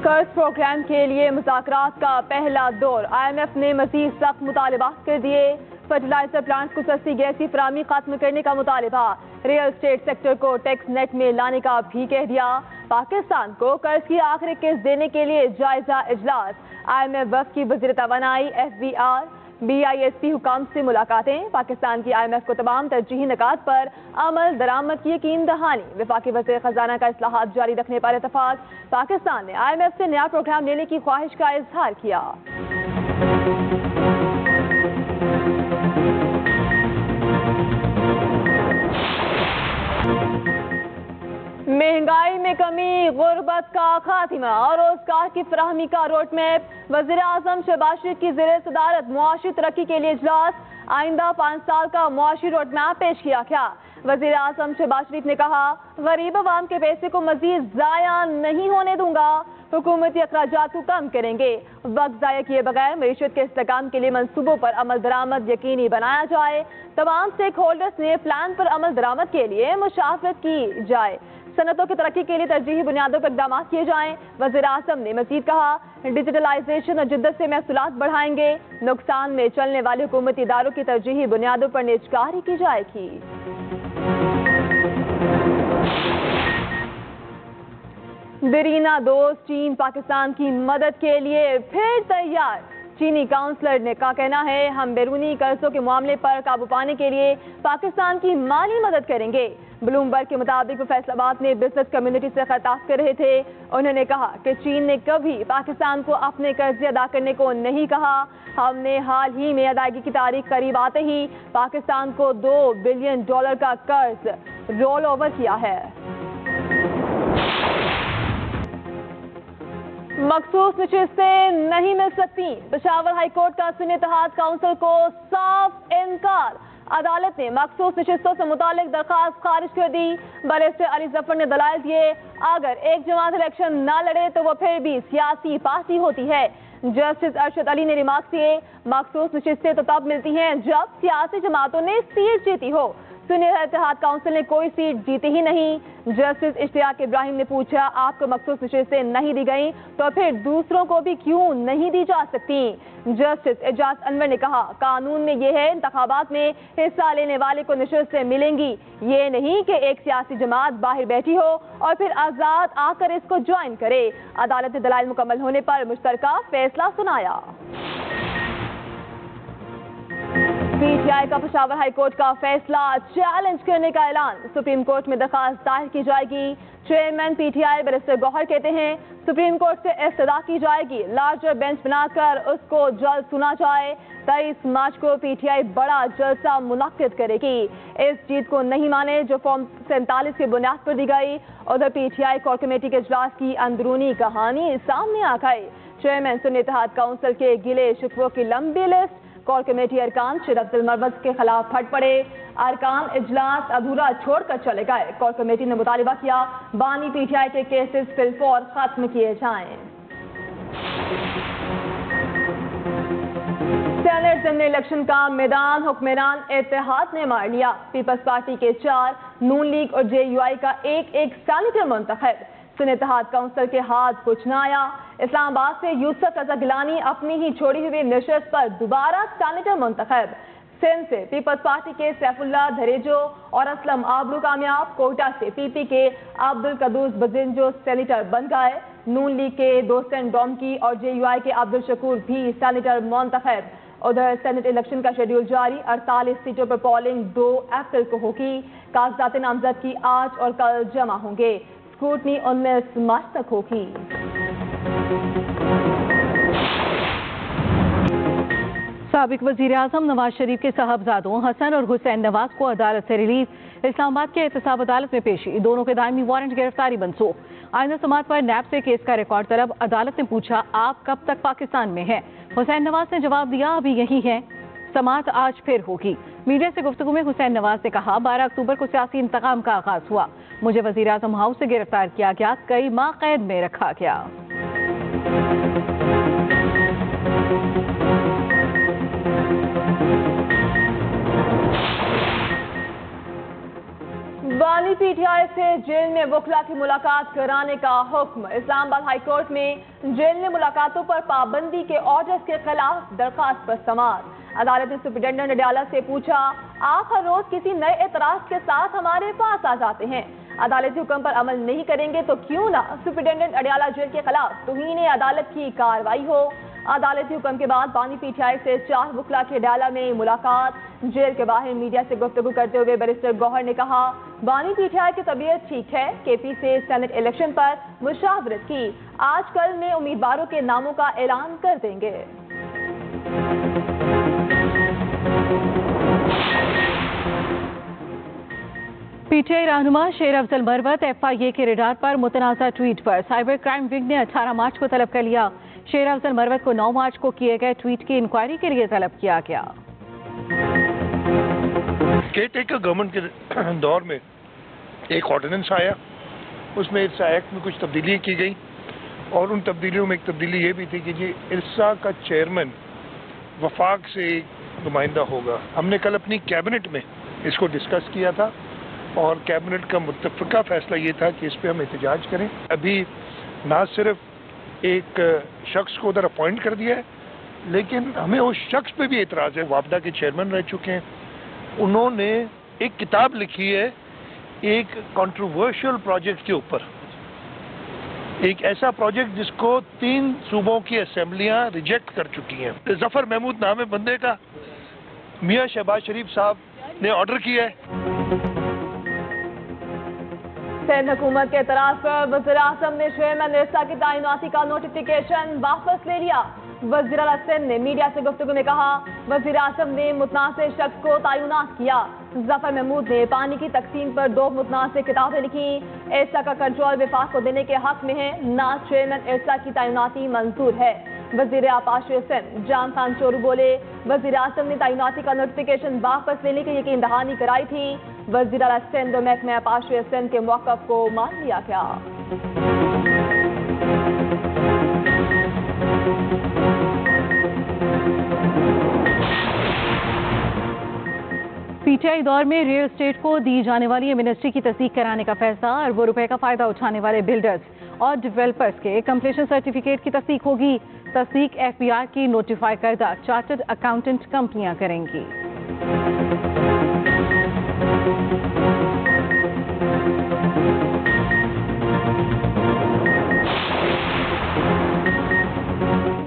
قرض پروگرام کے لیے مذاکرات کا پہلا دور IMF نے مزید سخت مطالبات کر دیے۔ فرٹیلائزر پلانٹس کو سستی گیس کی فراہمی ختم کرنے کا مطالبہ، ریئل اسٹیٹ سیکٹر کو ٹیکس نیٹ میں لانے کا بھی کہہ دیا۔ پاکستان کو قرض کی آخری قسط دینے کے لیے جائزہ اجلاس، IMF وفد کی وزیر توانائی FBR BISP حکام سے ملاقاتیں، پاکستان کی IMF کو تمام ترجیحی نکات پر عمل درآمد کی یقین دہانی، وفاقی وزیر خزانہ کا اصلاحات جاری رکھنے پر اتفاق، پاکستان نے IMF سے نیا پروگرام لینے کی خواہش کا اظہار کیا۔ مہنگائی میں کمی، غربت کا خاتمہ اور روزگار کی فراہمی کا روڈ میپ، وزیر اعظم شہباز شریف کی زیر صدارت معاشی ترقی کے لیے اجلاس، آئندہ 5 سال کا معاشی روڈ میپ پیش کیا گیا۔ وزیر اعظم شہباز شریف نے کہا، غریب عوام کے پیسے کو مزید ضائع نہیں ہونے دوں گا، حکومتی اخراجات کو کم کریں گے، وقت ضائع کیے بغیر معیشت کے استحکام کے لیے منصوبوں پر عمل درآمد یقینی بنایا جائے، تمام اسٹیک ہولڈرز نے پلان پر عمل درآمد کے لیے مشاورت کی جائے، صنعتوں کی ترقی کے لیے ترجیحی بنیادوں پر اقدامات کیے جائیں۔ وزیر اعظم نے مزید کہا، ڈیجیٹلائزیشن اور جدت سے محصولات بڑھائیں گے، نقصان میں چلنے والے حکومتی اداروں کی ترجیحی بنیادوں پر نجکاری کی جائے گی۔ دیرینہ دوست چین پاکستان کی مدد کے لیے پھر تیار، چینی کاؤنسلر کا کہنا ہے، ہم بیرونی قرضوں کے معاملے پر قابو پانے کے لیے پاکستان کی مالی مدد کریں گے۔ بلومبرگ کے مطابق وہ فیصل آباد میں بزنس کمیونٹی سے خطاب کر رہے تھے۔ انہوں نے کہا کہ چین نے کبھی پاکستان کو اپنے قرضے ادا کرنے کو نہیں کہا، ہم نے حال ہی میں ادائیگی کی تاریخ قریب آتے ہی پاکستان کو $2 بلین کا قرض رول اوور کیا ہے۔ مخصوص نشستیں نہیں مل سکتی، پشاور ہائی کورٹ کا سنی اتحاد کونسل کو صاف انکار، عدالت نے مخصوص نشستوں سے متعلق درخواست خارج کر دی۔ بیرسٹر علی ظفر نے دلائل دیے، اگر ایک جماعت الیکشن نہ لڑے تو وہ پھر بھی سیاسی پارٹی ہوتی ہے۔ جسٹس ارشد علی نے ریمارک کیے، مخصوص نشستیں تو تب ملتی ہیں جب سیاسی جماعتوں نے سیٹ جیتی ہو، سنی اتحاد کونسل نے کوئی سیٹ جیتی ہی نہیں۔ جسٹس اشتیاق ابراہیم نے پوچھا، آپ کو مخصوص نشستیں نہیں دی گئیں تو پھر دوسروں کو بھی کیوں نہیں دی جا سکتی؟ جسٹس اعجاز انور نے کہا، قانون میں یہ ہے، انتخابات میں حصہ لینے والے کو نشستیں ملیں گی، یہ نہیں کہ ایک سیاسی جماعت باہر بیٹھی ہو اور پھر آزاد آ کر اس کو جوائن کرے۔ عدالت نے دلائل مکمل ہونے پر مشترکہ فیصلہ سنایا۔ PTI کا پشاور ہائی کورٹ کا فیصلہ چیلنج کرنے کا اعلان، سپریم کورٹ میں درخواست دائر کی جائے گی۔ چیئرمین PTI بیرسٹر گوہر کہتے ہیں، سپریم کورٹ سے استدعا کی جائے گی، لارجر بینچ بنا کر اس کو جلد سنا جائے۔ 23 مارچ کو PTI بڑا جلسہ منعقد کرے گی۔ اس جیت کو نہیں مانے جو فارم 47 کی بنیاد پر دی گئی۔ ادھر PTI کور کمیٹی کے اجلاس کی اندرونی کہانی سامنے آ گئی۔ چیئرمین سنی اتحاد کونسل کے گلے شکووں کی لمبی لسٹ، کور کمیٹی ارکان شیر عبد المروز کے خلاف پھٹ پڑے، ارکان اجلاس ادھورا چھوڑ کر چلے گئے۔ کور کمیٹی نے مطالبہ کیا، بانی PTI کے کیسز فی الفور ختم کیے جائیں۔ سینیٹ ضمنی الیکشن کا میدان حکمران اتحاد نے مار لیا، پیپلز پارٹی کے 4، نون لیگ اور JUI کا ایک سینیٹر منتخب، سنی اتحاد کونسل کے ہاتھ کچھ نہ آیا۔ اسلام آباد سے یوسف رضا گیلانی اپنی ہی چھوڑی ہوئی نشست پر دوبارہ سینیٹر منتخب، سندھ سے پیپلز پارٹی کے سیف اللہ دھریجو اور اسلم آبرو کامیاب، کوئٹہ سے PP کے عبدالقدوس بزنجو سینیٹر بن گئے، نون لیگ کے دوستن ڈومکی اور JUI کے عبدالشکور بھی سینیٹر منتخب۔ ادھر سینیٹ الیکشن کا شیڈیول جاری، 48 سیٹوں پر پولنگ 2 اپریل کو ہوگی، کاغذات نامزد کی آج اور کل جمع ہوں گے، اسکروٹنی 19 مارچ تک ہوگی۔ سابق وزیر اعظم نواز شریف کے صاحبزادوں حسن اور حسین نواز کو عدالت سے ریلیز، اسلام آباد کے احتساب عدالت میں پیشی، دونوں کے دائمی وارنٹ گرفتاری منسوخ، آئندہ سماعت پر نیب سے کیس کا ریکارڈ طلب، عدالت نے پوچھا آپ کب تک پاکستان میں ہیں؟ حسین نواز نے جواب دیا ابھی یہی ہیں، سماعت آج پھر ہوگی۔ میڈیا سے گفتگو میں حسین نواز نے کہا 12 اکتوبر کو سیاسی انتقام کا آغاز ہوا، مجھے وزیر اعظم ہاؤس سے گرفتار کیا گیا، کئی ماہ قید میں رکھا گیا۔ بانی पी टी आई से जेल में वकला की मुलाकात कराने का हुक्म। इस्लामाबाद हाई कोर्ट में जेल में मुलाकातों पर पाबंदी के ऑर्डर्स के खिलाफ दरखास्त पर समाअत। अदालत ने सुप्रिंटेंडेंट अडयाला से पूछा, आप हर रोज किसी नए एतराज के साथ हमारे पास आ जाते हैं, अदालती हुक्म पर अमल नहीं करेंगे तो क्यों ना सुप्रिंटेंडेंट अडयाला जेल के खिलाफ तौहीन अदालत की कार्रवाई हो। अदालती हुक्म के बाद बानी पीटीआई से 4 वकला की अडयाला में मुलाकात। जेल के बाहर मीडिया से गुफ्तगू करते हुए बैरिस्टर गौहर ने कहा, बानी पीटीआई की तबीयत ठीक है, केपी से सेनेट इलेक्शन पर मुशावरत की, आज कल में उम्मीदवारों के नामों का ऐलान कर देंगे। पीटीआई रहनुमा शेर अफजल मरवत FIA के रेडार पर मुतनाज़ा ट्वीट पर साइबर क्राइम विंग ने 18 मार्च को तलब कर लिया। शेर अफजल मरवत को 9 मार्च को किए गए ट्वीट की इंक्वायरी के लिए तलब किया गया। केयरटेकर गवर्नमेंट के दौर में एक ऑर्डिनेंस आया, उसमें इरसा एक्ट में कुछ तब्दीली की गई और उन तब्दीलियों में एक तब्दीली ये भी थी कि जी इरसा का चेयरमैन वफाक से एक नुमाइंदा होगा। हमने कल अपनी कैबिनेट में इसको डिस्कस किया था और कैबिनेट का मुत्तफ़िका फैसला ये था कि इस पर हम एहतजाज करें। अभी ना सिर्फ एक शख्स को उधर अपॉइंट कर दिया है, लेकिन हमें उस शख्स पे भी एतराज़ है। वापडा के चेयरमैन रह चुके हैं, उन्होंने एक किताब लिखी है एक कंट्रोवर्शियल प्रोजेक्ट के ऊपर, एक ऐसा प्रोजेक्ट जिसको 3 सूबों की असेंबलियां रिजेक्ट कर चुकी हैं। जफर महमूद नाम है बंदे का, मियां शहबाज शरीफ साहब ने ऑर्डर किया है। सिंध हुकूमत के एतराज पर वज़ीर-ए-आज़म ने चेयरमैन इरसा की तैनाती का नोटिफिकेशन वापस ले लिया। वज़ीर आला सिंध ने मीडिया से गुफ्तगू में कहा, वज़ीर-ए-आज़म ने मुतनाज़िर शख्स को तैनात किया। जफर महमूद ने पानी की तकसीम पर 2 मुतनाज़िर किताबें लिखी। इरसा का कंट्रोल विफाक को देने के हक में है, ना चेयरमैन इरसा की तैनाती मंजूर है। वज़ीर आपाशी सिंध जाम खान चोरू बोले, वज़ीर-ए-आज़म ने तैनाती का नोटिफिकेशन वापस लेने की यकीन दहानी कराई थी। वज़ीर आला सिंध और महकमा आपाशी सिंध के मौक़िफ़ को मान लिया गया। पीटीआई दौर में रियल एस्टेट को दी जाने वाली मिनिस्ट्री की तस्दीक कराने का फैसला। अरबों रुपए का फायदा उठाने वाले बिल्डर्स और डेवलपर्स के कंप्लीशन सर्टिफिकेट की तस्दीक होगी। तस्दीक FBR की नोटिफाई करदा चार्टर्ड अकाउंटेंट कंपनियां करेंगी।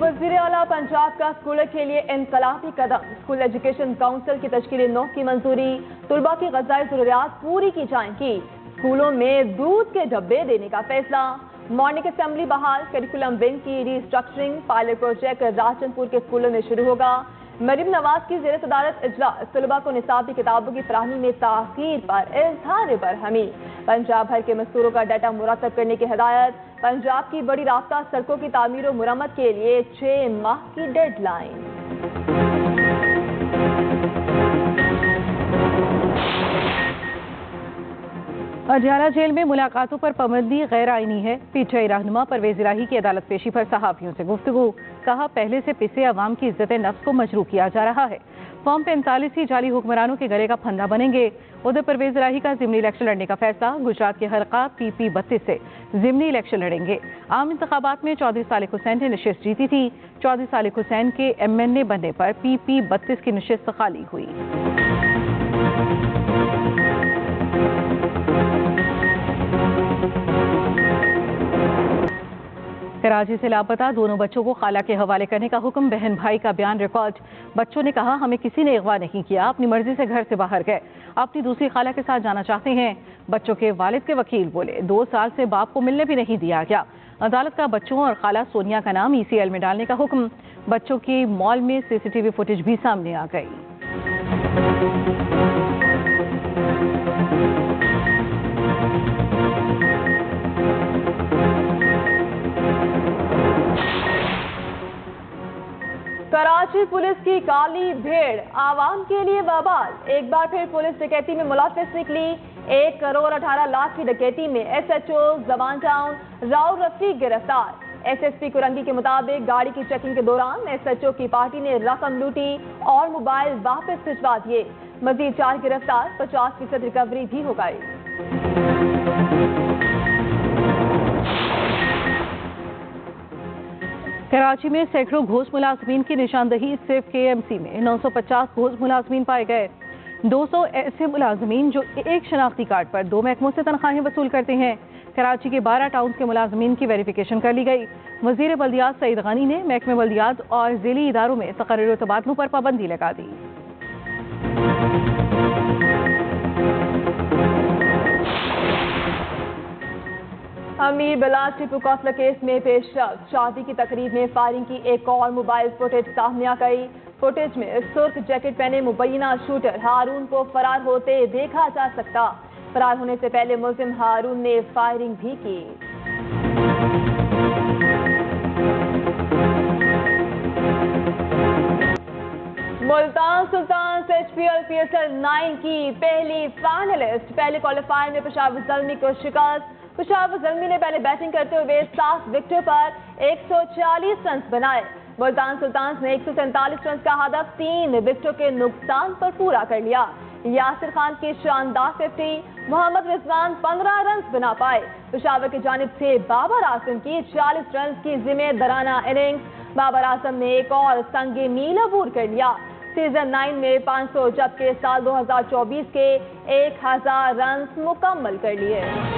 वज़ीर आला पंजाब का स्कूलों के लिए इनकलाबी कदम। स्कूल एजुकेशन काउंसिल की तश्कील 9 की मंजूरी। तुलबा की ग़िज़ाई ज़रूरियात पूरी की जाएंगी। स्कूलों में दूध के डब्बे देने का फैसला। मॉर्निंग असेंबली बहाल। करिकुलम विंग की रीस्ट्रक्चरिंग पायलट प्रोजेक्ट राजनपुर के स्कूलों में शुरू होगा। मरीम नवाज की ज़ेर सदारत इजलास। तलबा को निसाबी किताबों की फराहमी में ताख़ीर पर इज़हार बरहमी। पंजाब भर के मज़दूरों का डाटा मुरतब करने की हिदायत। पंजाब की बड़ी राफ्ता सड़कों की तामीर और मुरम्मत के लिए 6 माह की डेडलाइन। अडयाला जेल में मुलाकातों पर पाबंदी गैर आईनी है। पीटीआई रहनुमा परवेज़ इलाही की अदालत पेशी पर सहाफ़ियों से गुफ्तगू। कहा, पहले से पिसे अवाम की इज्जत नफ्स को मजरू किया जा रहा है। फॉर्म 45 ही जाली हुक्मरानों के गले का फंदा बनेंगे। उधर परवेज़ इलाही का ज़िमनी इलेक्शन लड़ने का फैसला। गुजरात के हल्का PP 32 से ज़िमनी इलेक्शन लड़ेंगे। आम इंतखाबात में चौधरी सालिक हुसैन ने नशिस्त जीती थी। चौधरी सालिक हुसैन के MNA बनने पर PP 32 की नशिस्त खाली हुई। कराची से लापता दोनों बच्चों को खाला के हवाले करने का हुक्म। बहन भाई का बयान रिकॉर्ड। बच्चों ने कहा, हमें किसी ने अगवा नहीं किया, अपनी मर्जी से घर से बाहर गए, अपनी दूसरी खाला के साथ जाना चाहते हैं। बच्चों के वालिद के वकील बोले, 2 साल से बाप को मिलने भी नहीं दिया गया। अदालत का बच्चों और खाला सोनिया का नाम ECL में डालने का हुक्म। बच्चों की मॉल में CCTV फुटेज भी सामने आ गई। कराची पुलिस की काली भेड़ आवाम के लिए बवाल। एक बार फिर पुलिस डकैती में मुलविस निकली। 1 करोड़ 18 लाख की डकैती में SHO जवान टाउन राव रफीक गिरफ्तार। SSP कुरंगी के मुताबिक गाड़ी की चेकिंग के दौरान SHO की पार्टी ने रकम लूटी और मोबाइल वापस भिजवा दिए। मजीद 4 गिरफ्तार, 50% रिकवरी भी हो गई। कराची में सैकड़ों घोष मुलाजमीन की निशानदही, सिर्फ KMC में 950 घोष मुलाजमीन पाए गए। 200 ऐसे मुलाजमीन जो एक शनाख्ती कार्ड पर 2 महकमों से तनख्वाहें वसूल करते हैं। कराची के 12 टाउन के मुलाजमीन की वेरिफिकेशन कर ली गई। वजीर बल्दियात सईद गनी ने महकमे बल्दियात और ज़िली इदारों में तकर्रीर और तबादलों पर पाबंदी लगा दी। अमीर बिलाल टिपू कत्ल केस में पेशरफ, शादी की तकरीब में फायरिंग की एक और मोबाइल फुटेज सामने आ गई। फुटेज में सुर्ख जैकेट पहने मुबैना शूटर हारून को फरार होते देखा जा सकता। फरार होने से पहले मुलजिम हारून ने फायरिंग भी की। मुल्तान सुल्तान HPL PSL 9 की पहली फाइनलिस्ट, पहले क्वालिफायर में पेशावर ज़ल्मी को शिकस्त। पेशावर ज़ल्मी ने पहले बैटिंग करते हुए 7 विकेटों पर 140 रन बनाए। मुल्तान सुल्तान ने 147 रन का हदफ 3 विकेटों के नुकसान पर पूरा कर लिया। यासिर खान की शानदार 50, मोहम्मद रिजवान 15 रन बना पाए। पेशावर की जानिब से बाबर आजम की 40 रन की जिम्मेदाराना इनिंग्स। बाबर आजम ने एक और संगे मील अबूर कर लिया। सीजन 9 में 500 जबकि साल 2024 के 1000 रन मुकम्मल कर लिए।